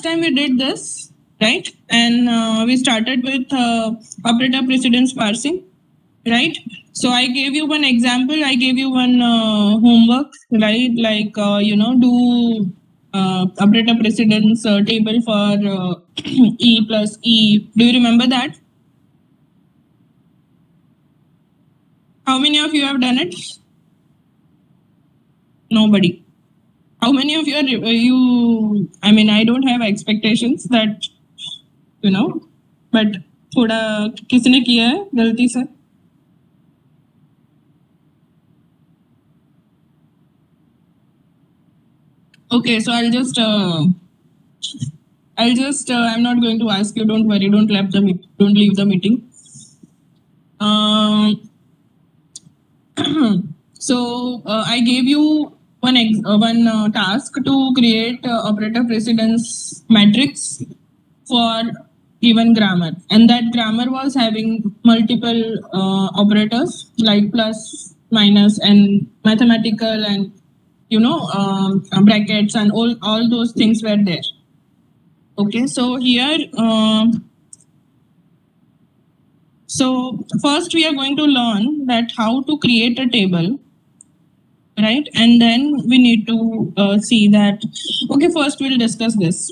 time we did this, right? And we started with operator precedence parsing, right? So I gave you one example. I gave you one homework, right? Like, do operator precedence table for E plus E. Do you remember that? How many of you have done it? Nobody. How many of you are you? I mean, I don't have expectations that but थोड़ा किसने किया है गलती से? Okay, so I'm not going to ask you. Don't worry. Don't leave the meeting. So I gave you one task to create operator precedence matrix for given grammar, and that grammar was having multiple operators like plus, minus, and mathematical, and brackets, and all those things were there. Okay, so here so first we are going to learn that how to create a table, right? And then we need to see that. Okay, first we'll discuss this.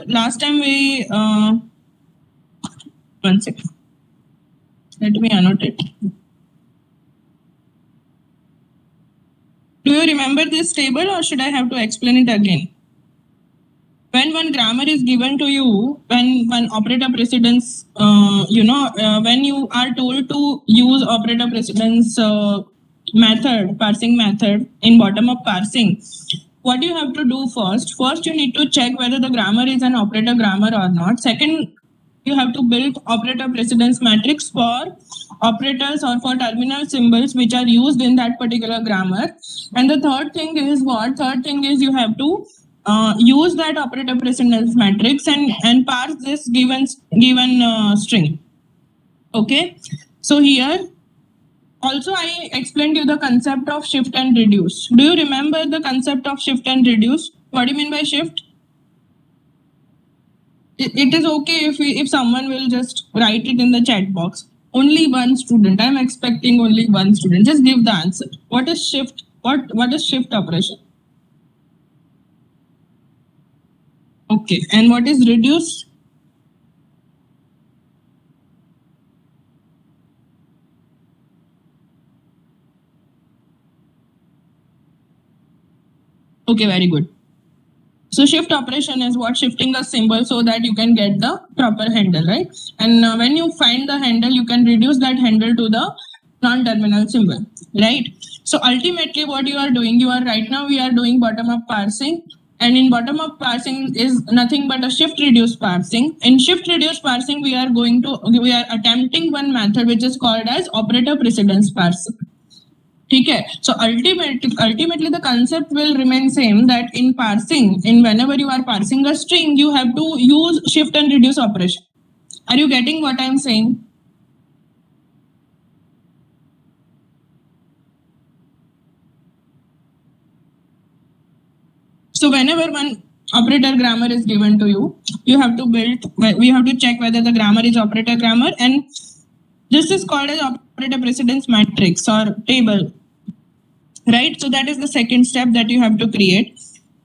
Last time we one second, let me annotate. Do you remember this table, or should I have to explain it again? When one grammar is given to you, when one operator precedence, when you are told to use operator precedence parsing method in bottom-up parsing, what you have to do first? First, you need to check whether the grammar is an operator grammar or not. Second, you have to build operator precedence matrix for operators or for terminal symbols which are used in that particular grammar. And the third thing is what? Third thing is you have to use that operator precedence matrix and parse this given string. Okay, so here also I explained you the concept of shift and reduce. Do you remember the concept of shift and reduce? What do you mean by shift? It is okay if someone will just write it in the chat box. Only one student. I'm expecting only one student. Just give the answer. What is shift? What is shift operation? Okay, and what is reduce? Okay, very good. So shift operation is what? Shifting a symbol so that you can get the proper handle, right? And when you find the handle, you can reduce that handle to the non-terminal symbol, right? So ultimately what you are doing, right now we are doing bottom-up parsing, and in bottom-up parsing is nothing but a shift reduce parsing. In shift reduce parsing, we are attempting one method which is called as operator precedence parsing. Okay, so ultimately the concept will remain same, that in parsing, whenever you are parsing a string, you have to use shift and reduce operation. Are you getting what I'm saying? So whenever one operator grammar is given to you, we have to check whether the grammar is operator grammar, and this is called as operator precedence matrix or table, right? So that is the second step that you have to create.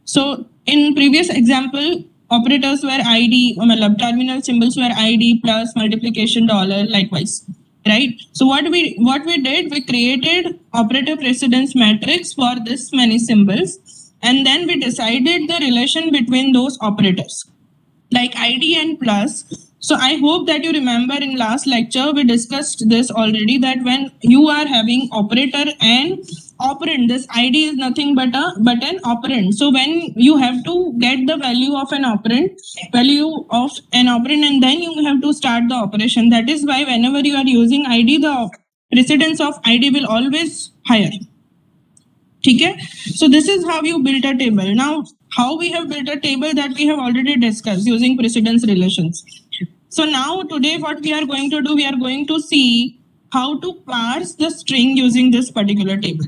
So in previous example, operators were ID, terminal symbols were ID plus multiplication dollar, likewise, right? So what we did, we created operator precedence matrix for this many symbols, and then we decided the relation between those operators like ID and plus. So I hope that you remember in last lecture we discussed this already, that when you are having operator and operand, this ID is nothing but an operand. So when you have to get the value of an operand, and then you have to start the operation. That is why whenever you are using ID, the precedence of ID will always higher. Okay, so this is how you build a table. Now, how we have built a table, that we have already discussed using precedence relations. So now today what we are going to do, we are going to see how to parse the string using this particular table.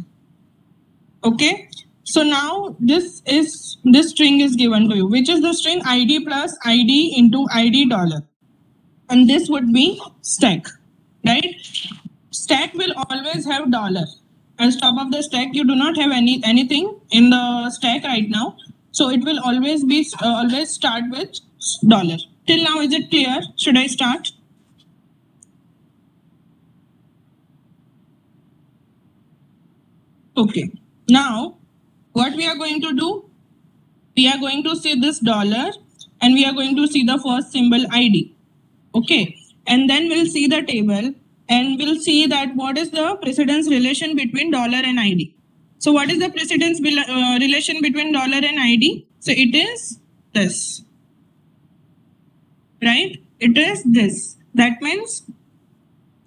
Okay, So now this string is given to you, which is the string ID plus ID into ID dollar. And this would be stack, right? Stack will always have dollar. As top of the stack, you do not have anything in the stack right now. So it will always be always start with dollar. Till now, is it clear? Should I start? Okay. Now, what we are going to do? We are going to see this dollar and we are going to see the first symbol ID. Okay. And then we'll see the table and we'll see that what is the precedence relation between dollar and ID. So what is the precedence relation between dollar and ID? So it is this, right? It is this. That means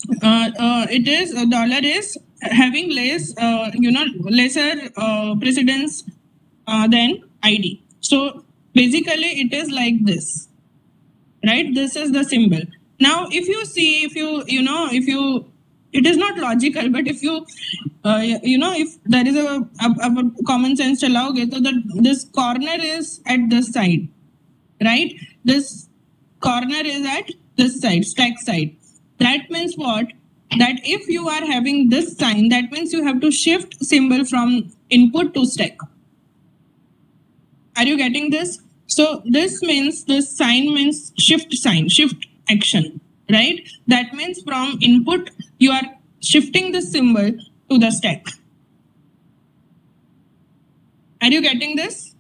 it is dollar is having less, lesser precedence than ID. So basically it is like this, right? This is the symbol. Now, if you see, if you, it is not logical, but if you, if there is a common sense chalaoge, so that this corner is at this side, right? This corner is at this side, stack side. That means what? That if you are having this sign, that means you have to shift symbol from input to stack. Are you getting this? So this means this sign means shift sign, shift action, right? That means from input, you are shifting the symbol to the stack. Are you getting this?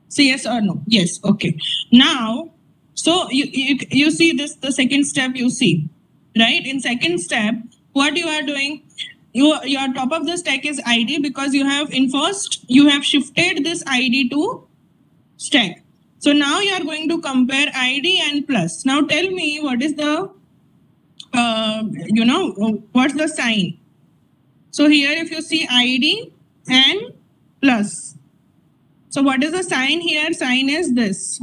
Say yes or no? Yes, okay. Now, so you see this, the second step you see, right? In second step, what you are doing, your top of the stack is ID because you have in first, you have shifted this ID to stack. So now you are going to compare ID and plus. Now tell me what is the, what's the sign? So here if you see ID and plus. So what is the sign here? Sign is this.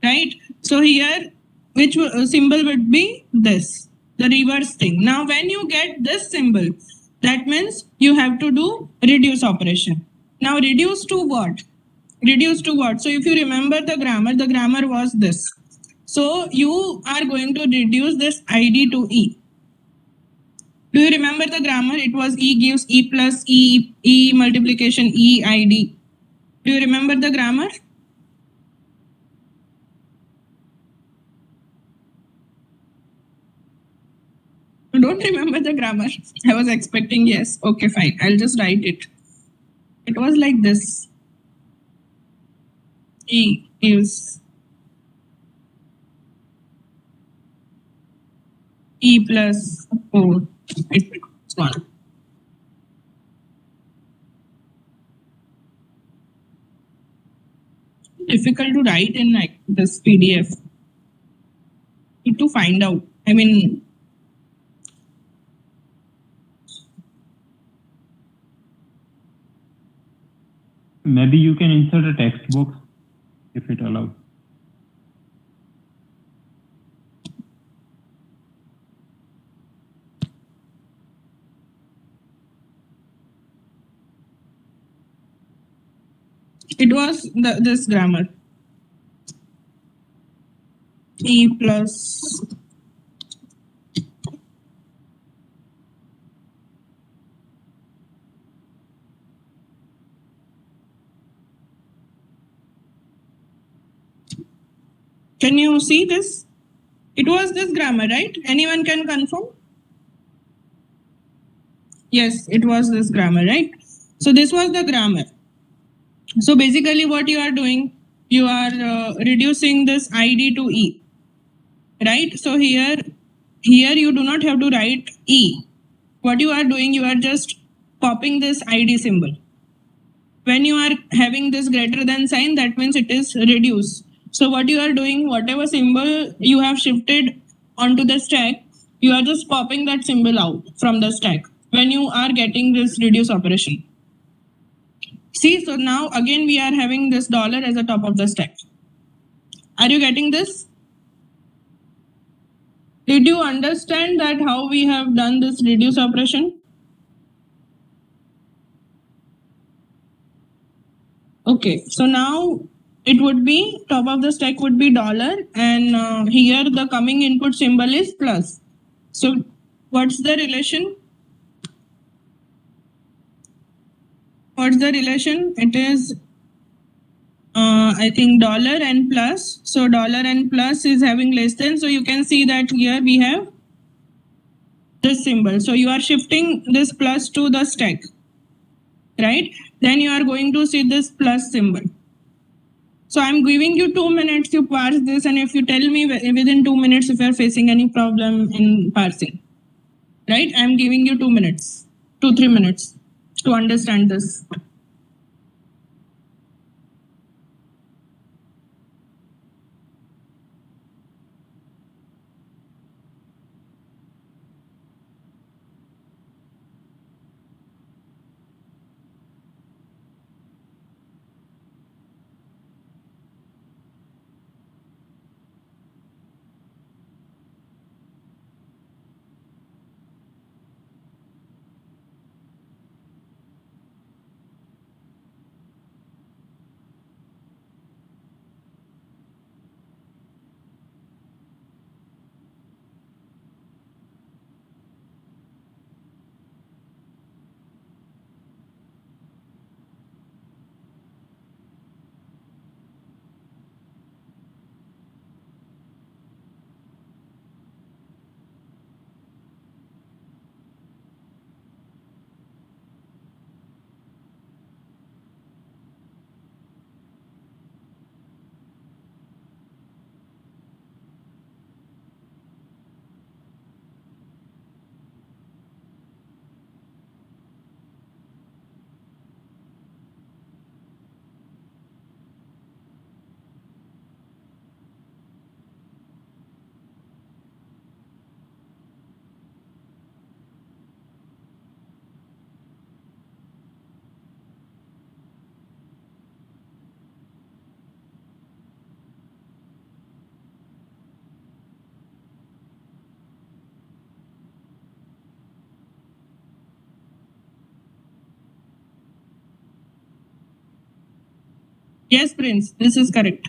Right? So here, which symbol would be this, the reverse thing. Now when you get this symbol, that means you have to do reduce operation. Now reduce to what? Reduce to what? So if you remember the grammar was this. So you are going to reduce this ID to E. Do you remember the grammar? It was E gives E plus E, E multiplication E ID. Do you remember the grammar? You don't remember the grammar? I was expecting yes. Okay, fine. I'll just write it. It was like this. E gives E plus 4. It's 1. Difficult to write in like this PDF. Need to find out. I mean, maybe you can insert a text box if it allows. it was this grammar. E plus Can you see this? It was this grammar, right? Anyone can confirm? Yes, it was this grammar, right? So this was the grammar. So basically what you are doing, you are reducing this ID to E, right? So here you do not have to write E. What you are doing, you are just popping this ID symbol. When you are having this greater than sign, that means it is reduced. So what you are doing, whatever symbol you have shifted onto the stack, you are just popping that symbol out from the stack when you are getting this reduce operation. See, so now again we are having this dollar as a top of the stack. Are you getting this? Did you understand that how we have done this reduce operation? Okay, so now it would be top of the stack would be dollar, and here the coming input symbol is plus. So what's the relation? What's the relation? It is I think dollar and plus. So dollar and plus is having less than. So you can see that here we have this symbol. So you are shifting this plus to the stack, right? Then you are going to see this plus symbol. So I'm giving you 2 minutes to parse this, and if you tell me within 2 minutes if you're facing any problem in parsing, right? I'm giving you 2 minutes, 2-3 minutes to understand this. Yes, Prince, this is correct.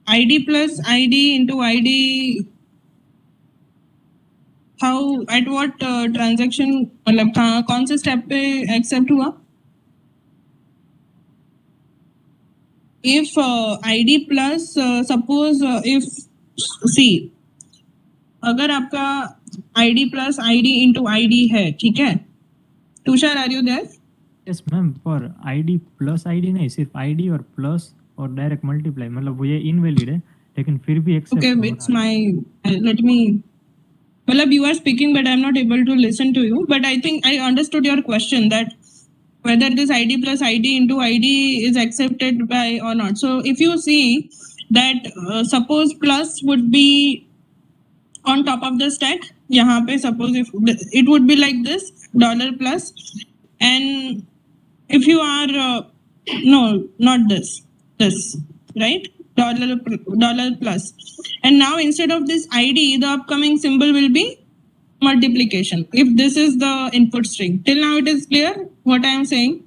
ID plus ID into ID. How at what transaction मतलब कौन से step पे accept हुआ? If ID plus suppose if see अगर आपका ID plus ID into ID है, ठीक है? Tushar, are you there? Yes ma'am, पर आईडी प्लस आईडी नहीं, सिर्फ आईडी और प्लस और डायरेक्ट मल्टीप्लाई, मतलब वो ये इनवैलिड है लेकिन फिर भी accept Okay, it's my let me. Well, you are speaking, but I'm not able to listen to you. But I think I understood your question that whether this ID plus ID into ID is accepted by or not. So if you see that suppose plus would be on top of the stack, यहाँ पे suppose if it would be like this dollar plus, and if you are no, not this right, dollar plus, and now instead of this ID the upcoming symbol will be multiplication. If this is the input string, till now it is clear what I am saying?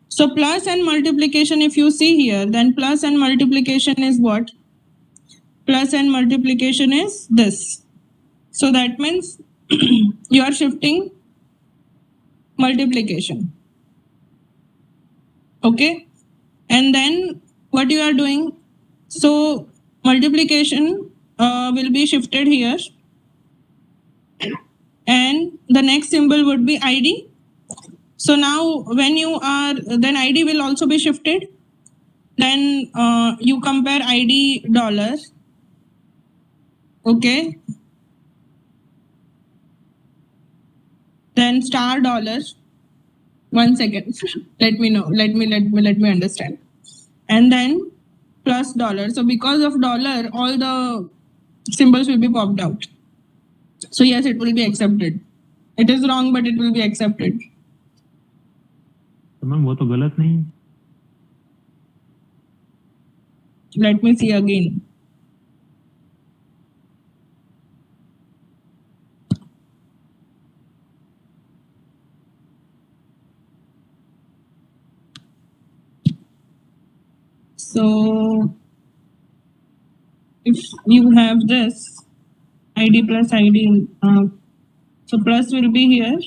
So plus and multiplication, if you see here, then plus and multiplication is what? Plus and multiplication is this. So that means you are shifting multiplication. Okay. And then what you are doing? So multiplication will be shifted here. And the next symbol would be ID. So now when you are, then ID will also be shifted. Then you compare ID dollar. Okay. Then star dollar. 1 second. Let me know. Let me understand. And then plus dollar. So because of dollar, all the symbols will be popped out. So yes, it will be accepted. It is wrong, but it will be accepted. Ma'am वो तो गलत नहीं. Let me see again. So if you have this ID plus ID, so plus will be here.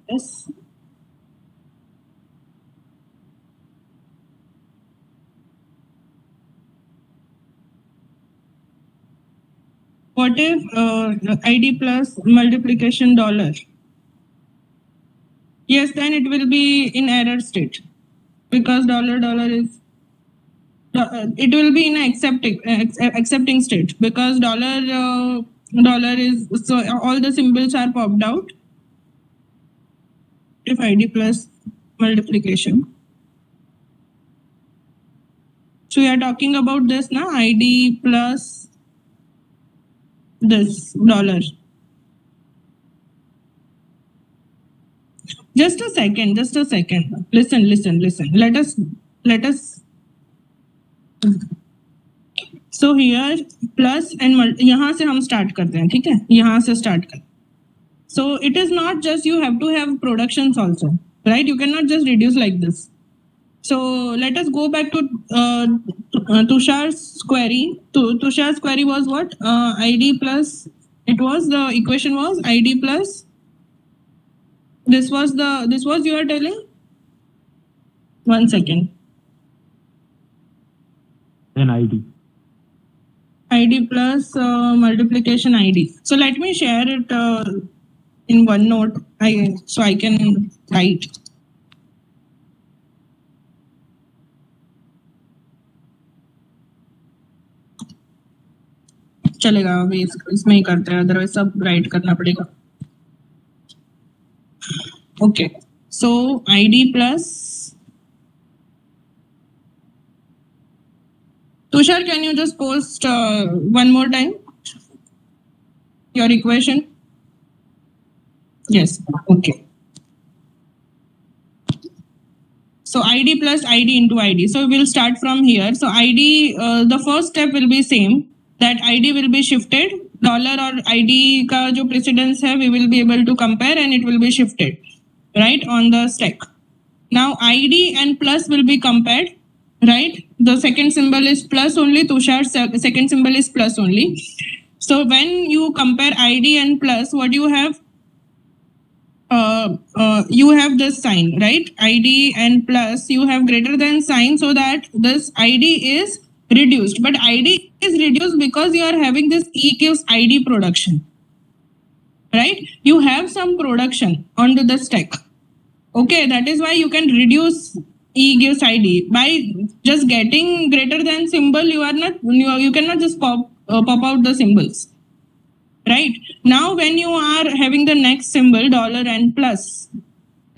Yes. What if ID plus multiplication dollar? Yes, then it will be in error state because dollar is it will be in accepting state because dollar is, so all the symbols are popped out. If ID plus multiplication. So we are talking about this now, ID plus this dollar. Just a second. Listen. Let us. So here plus and यहाँ से हम start करते हैं, ठीक है? यहाँ से start कर. So it is not just you have to have productions also, right? You cannot just reduce like this. So let us go back to Tushar's query. Tushar's query was what? ID plus. It was the equation was ID plus. This was you are telling. 1 second. Then ID. ID plus multiplication ID. So let me share it in OneNote. So I can write. चलेगा अभी इसमें ही करते हैं, otherwise सब right करना पड़ेगा. Okay, so ID plus. Tushar, can you just post one more time your equation? Yes. Okay. So ID plus ID into ID. So we'll start from here. So ID, the first step will be same. That ID will be shifted dollar or ID का जो precedence है, we will be able to compare and it will be shifted, right, on the stack. Now ID and plus will be compared, right? The second symbol is plus only. Tushar's second symbol is plus only. So when you compare ID and plus, what you have? You have this sign, right? ID and plus, you have greater than sign, so that this ID is reduced. But ID is reduced because you are having this E gives ID production, right? You have some production onto the stack. Okay, that is why you can reduce E gives ID by just getting greater than symbol. You cannot just pop out the symbols, right? Now when you are having the next symbol dollar and plus,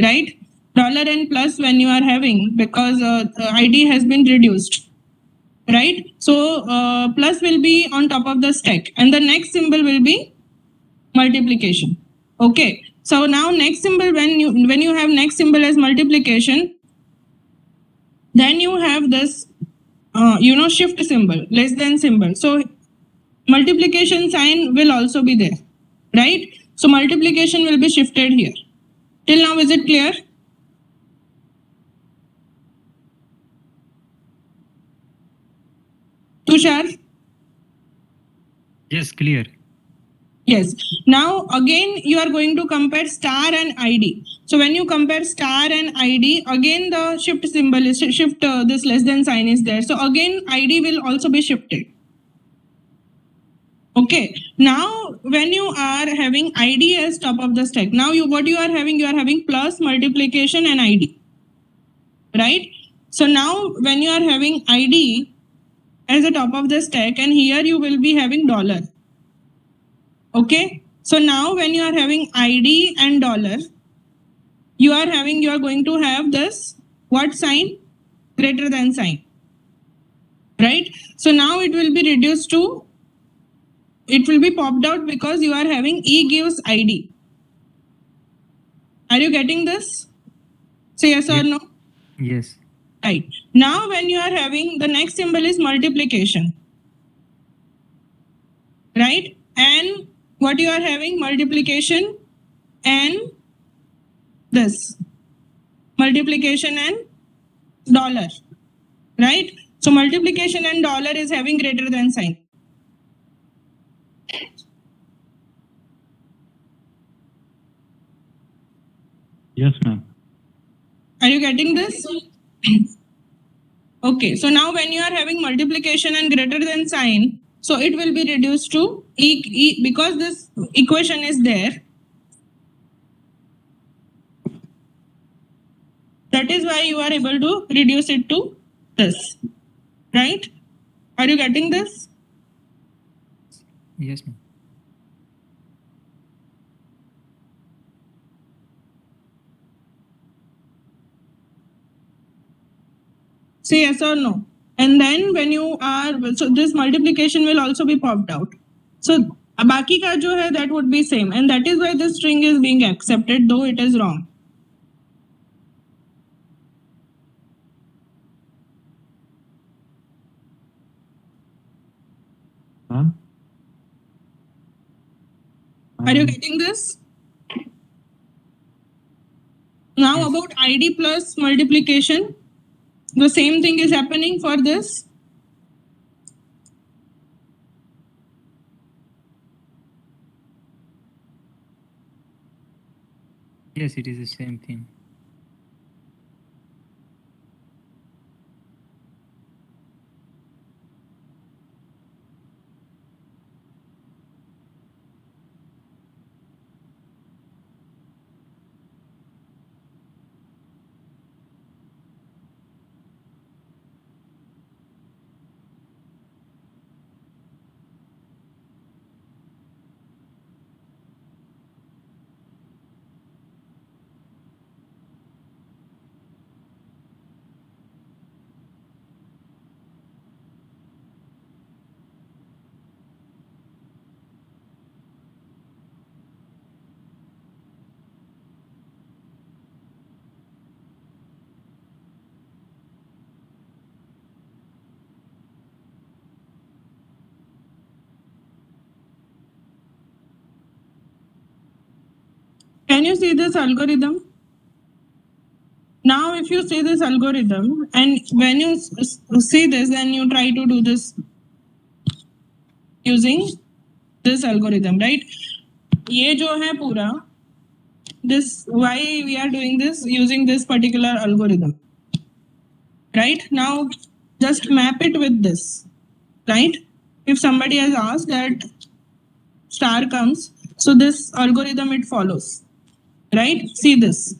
right? Dollar and plus when you are having, because ID has been reduced, right? So plus will be on top of the stack and the next symbol will be multiplication. Okay, so now next symbol, when you have next symbol as multiplication, then you have this shift symbol, less than symbol. So multiplication sign will also be there, right? So multiplication will be shifted here. Till now, is it clear? Tushar? Yes, clear. Yes. Now again you are going to compare star and ID. So when you compare star and ID, again the shift symbol is shift, this less than sign is there. So again ID will also be shifted. Okay. Now when you are having ID as top of the stack, now you are having plus, multiplication and ID. Right? So now when you are having ID as the top of the stack, and here you will be having dollar. Okay, so now when you are having ID and dollar, you are going to have this what sign? Greater than sign, right? So now it will be reduced to, it will be popped out because you are having E gives ID. Are you getting this? Say yes or no? Yes. Right. Now when you are having, the next symbol is multiplication, right? And what you are having? Multiplication and this. Multiplication and dollar, right? So multiplication and dollar is having greater than sign. Yes, ma'am. Are you getting this? Okay, so now when you are having multiplication and greater than sign, so it will be reduced to because this equation is there. That is why you are able to reduce it to this, right? Are you getting this? Yes, ma'am. Say yes or no. And then when you are, so this multiplication will also be popped out. So baki ka jo hai, that would be same, and that is why this string is being accepted, though it is wrong. Ma'am? Are you getting this? Now Yes. about ID plus multiplication, the same thing is happening for this. Yes, it is the same thing. Can you see this algorithm? Now, if you see this algorithm, and when you see this, then you try to do this using this algorithm, right? ये जो है पूरा, this, why we are doing this using this particular algorithm, right? Now, just map it with this, right? If somebody has asked that star comes, so this algorithm it follows, right? See this.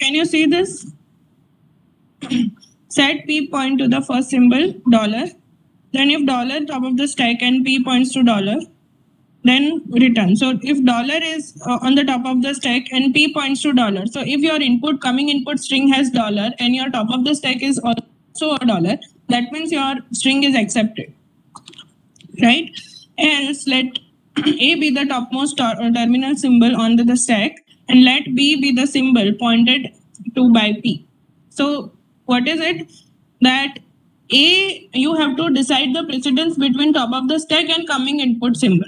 Can you see this? Set P point to the first symbol dollar. Then if dollar top of the stack and P points to dollar, then return. So if dollar is on the top of the stack and P points to dollar. So if your input coming input string has dollar and your top of the stack is also a dollar, that means your string is accepted, right? Else let A be the topmost terminal symbol on the stack and let B be the symbol pointed to by P. So what is it? That A, you have to decide the precedence between top of the stack and coming input symbol,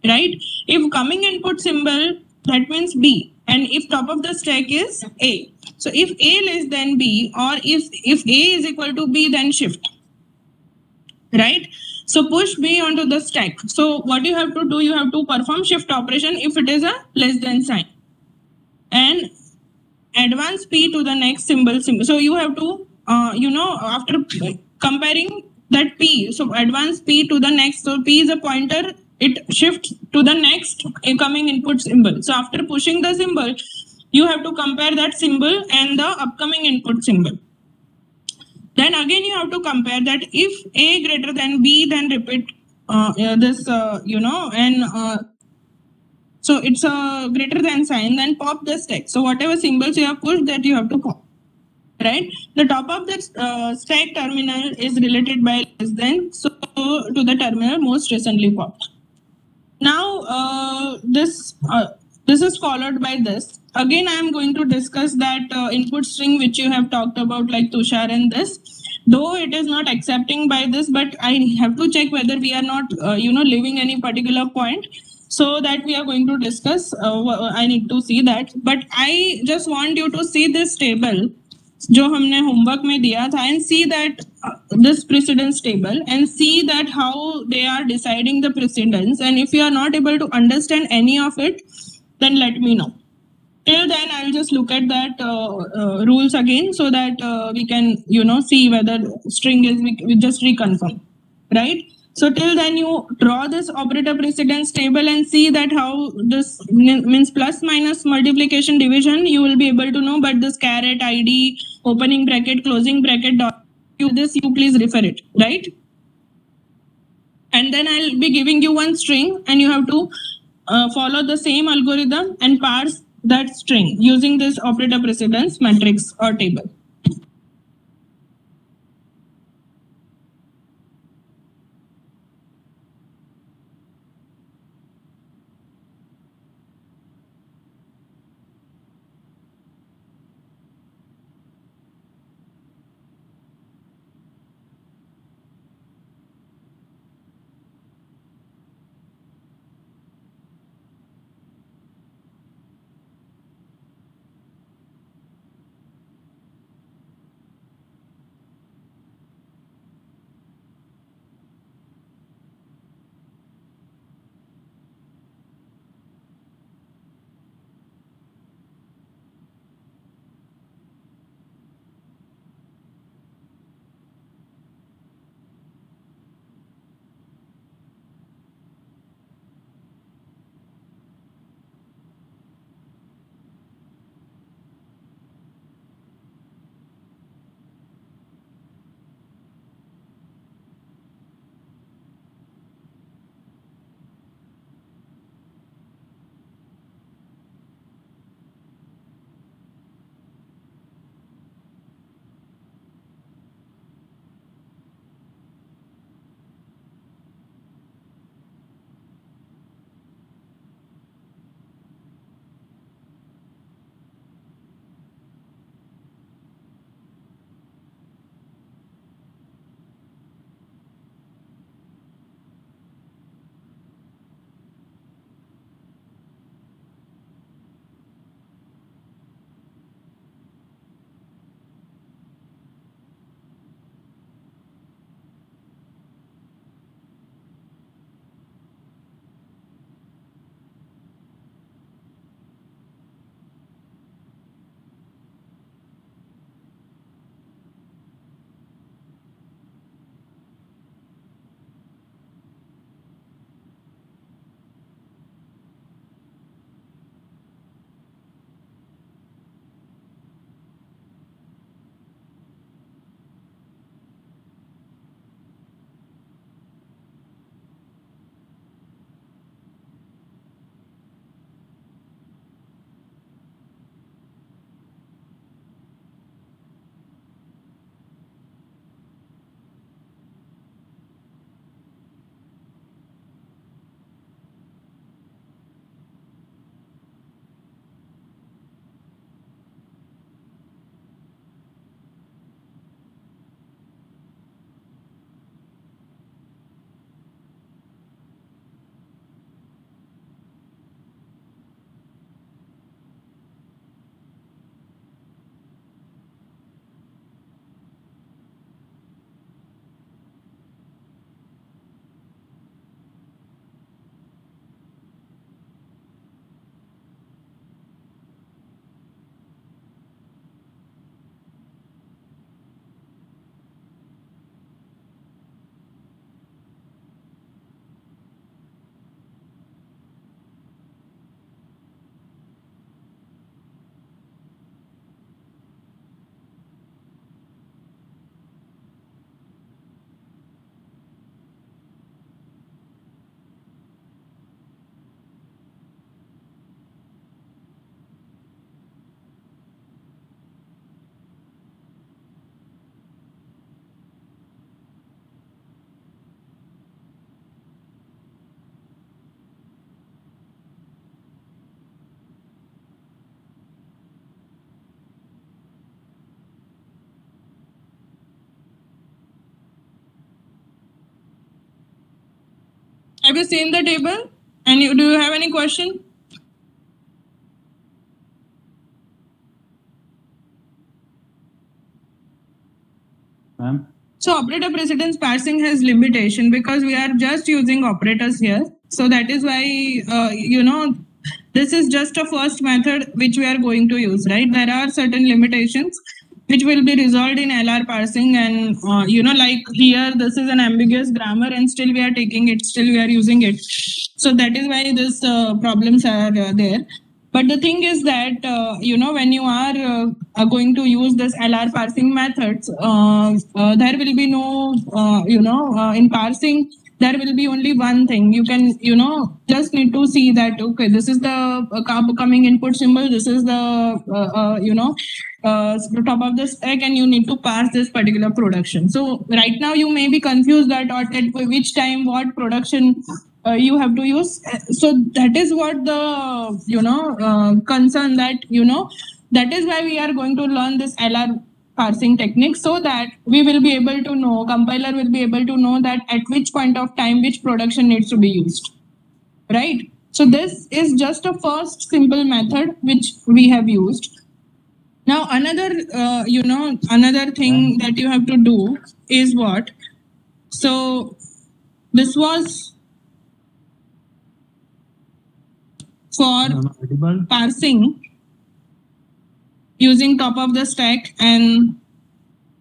right? If coming input symbol, that means B, and if top of the stack is A. So if A less than B, or if A is equal to B, then shift, right? So push B onto the stack. So what you have to do, you have to perform shift operation if it is a less than sign, and advance P to the next symbol. So you have to, after comparing that P, so advance P to the next. So P is a pointer, it shifts to the next incoming input symbol. So after pushing the symbol, you have to compare that symbol and the upcoming input symbol. Then again, you have to compare that if A greater than B, then repeat this, so it's a greater than sign, then pop the stack. So whatever symbols you have pushed, that you have to pop, right? The top of the stack terminal is related by less than, so to the terminal most recently popped. Now this is followed by this. Again, I am going to discuss that input string which you have talked about, like Tushar and this. Though it is not accepting by this, but I have to check whether we are not leaving any particular point. So that we are going to discuss. I need to see that. But I just want you to see this table जो हमने homework में दिया था, and see that this precedence table, and see that how they are deciding the precedence. And if you are not able to understand any of it, then let me know. Till then, I'll just look at that rules again, so that we can see whether string is, we just reconfirm, right? So till then, you draw this operator precedence table and see that how this means plus minus multiplication division you will be able to know. But this caret id opening bracket closing bracket dot, you please refer it, right? And then I'll be giving you one string, and you have to follow the same algorithm and parse that string using this operator precedence matrix or table. you seen the table? And do you have any question? Ma'am, So operator precedence parsing has limitation because we are just using operators here. So that is why, this is just a first method which we are going to use, right? There are certain limitations which will be resolved in LR parsing, and like here, this is an ambiguous grammar and still we are taking it, still we are using it. So that is why these problems are there. But the thing is that, when you are going to use this LR parsing methods, there will be no, in parsing, there will be only one thing. You can, just need to see that, okay, this is the coming input symbol, this is the, the top of the stack, and you need to parse this particular production. So right now you may be confused that at which time what production you have to use. So that is what the concern that that is why we are going to learn this LR parsing technique, so that we will be able to know, compiler will be able to know that at which point of time which production needs to be used, right? So this is just a first simple method which we have used. Now another another thing that you have to do is what? So this was for Am I audible? parsing using top of the stack and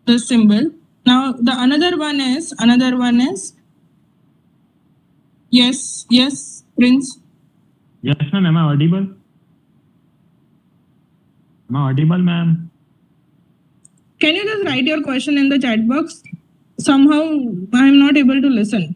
the symbol. Now the another one is yes, Prince. Yes, ma'am. Am I audible? Am I audible, ma'am? Can you just write your question in the chat box? Somehow I am not able to listen.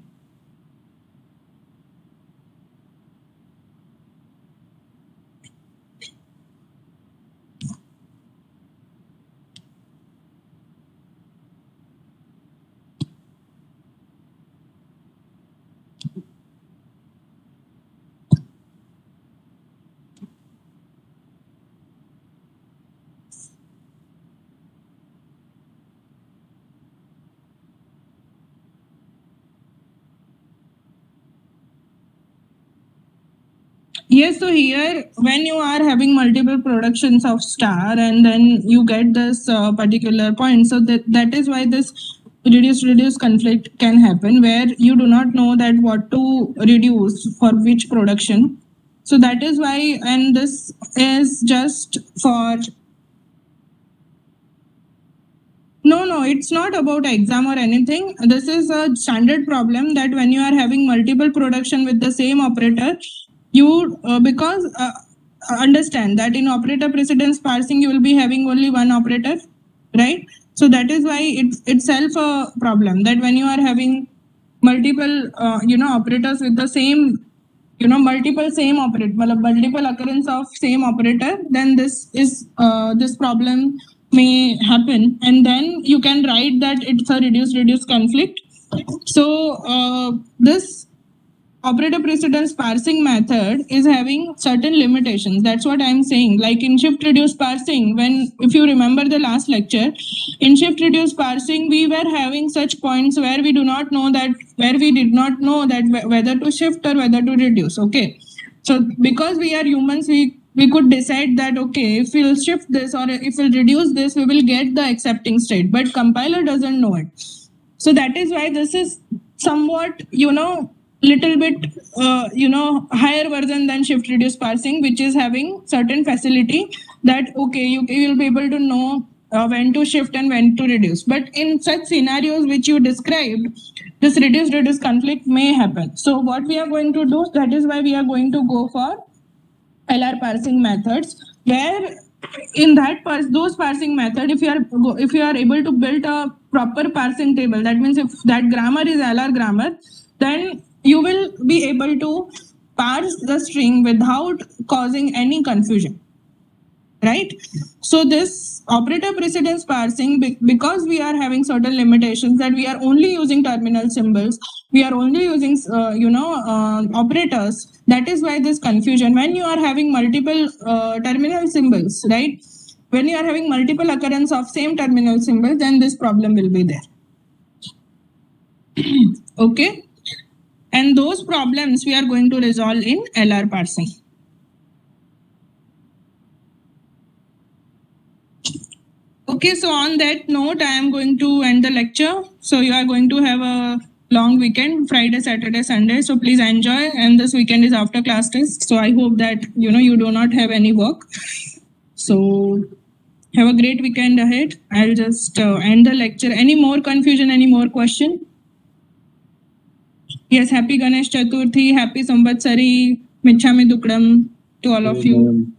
Yes, so here when you are having multiple productions of star and then you get this particular point, so that is why this reduce conflict can happen, where you do not know that what to reduce for which production. So that is why, and this is just for no, it's not about exam or anything. This is a standard problem that when you are having multiple production with the same operator, you because understand that in operator precedence parsing you will be having only one operator, right? So that is why it's itself a problem that when you are having multiple operators with the same multiple same operator, multiple occurrence of same operator, then this is this problem may happen, and then you can write that it's a reduce conflict. So this operator precedence parsing method is having certain limitations. That's what I'm saying. Like in shift reduce parsing, when if you remember the last lecture, in shift reduce parsing, we were having such points where we do not know that, where we did not know that whether to shift or whether to reduce. Okay. So because we are humans, we could decide that, okay, if we'll shift this or if we'll reduce this, we will get the accepting state, but compiler doesn't know it. So that is why this is somewhat, little bit, higher version than shift reduce parsing, which is having certain facility that, okay, you will be able to know when to shift and when to reduce. But in such scenarios which you described, this reduce conflict may happen. So what we are going to do, that is why we are going to go for LR parsing methods, where in that those parsing method, if you are able to build a proper parsing table, that means if that grammar is LR grammar, then you will be able to parse the string without causing any confusion, right? So this operator precedence parsing, because we are having certain limitations that we are only using terminal symbols, we are only using operators. That is why this confusion. When you are having multiple terminal symbols, right? When you are having multiple occurrence of same terminal symbol, then this problem will be there. Okay. And those problems we are going to resolve in LR parsing. Okay, so on that note, I am going to end the lecture. So you are going to have a long weekend, Friday, Saturday, Sunday. So please enjoy. And this weekend is after class test. So I hope that you do not have any work. So have a great weekend ahead. I'll just end the lecture. Any more confusion? Any more question? Yes, happy Ganesh Chaturthi, happy Samvatsari, Michhami Dukdam to all of you.